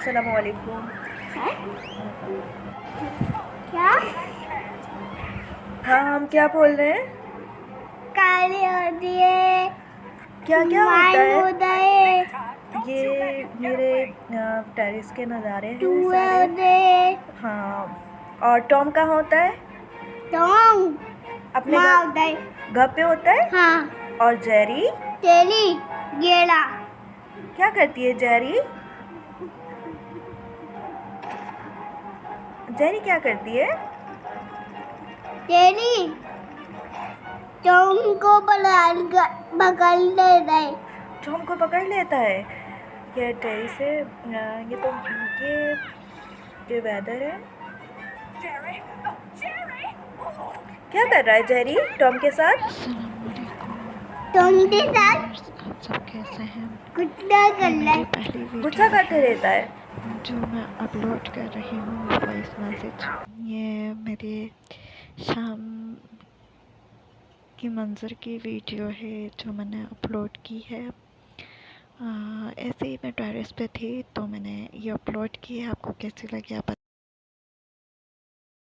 अस्सलाम वालेकुम। क्या हाँ, हम क्या बोल रहे हैं? काली होती है, क्या क्या होता माइन है? होता है, ये मेरे टेरेस के नज़ारे हैं चूहे सारे। होते हैं, हाँ, और टॉम कहाँ होता है? टोंग अपने माँ घर होता है। घर पे होता है। हाँ, और जेरी तेली गेड़ा क्या करती है? जेरी जेरी क्या करती है? तेली टोंग को पकड़ लेता है। टॉम को पकड़ लेता है। ये टेरी से ये तो ये वेदर है। क्या कर रहा है जेरी टॉम के साथ? टोंग के साथ आप सब कैसे हैं? कुत्ता कर ये ले। मेरी पहली गुस्सा वीडियो करते है रहता है। जो मैं अपलोड कर रही हूँ वॉइस मैसेज। ये मेरे शाम की मंज़र की वीडियो है जो मैंने अपलोड की है। ऐसे ही मैं टेरेस पे थी तो मैंने ये अपलोड की है। आपको कैसी लगी आप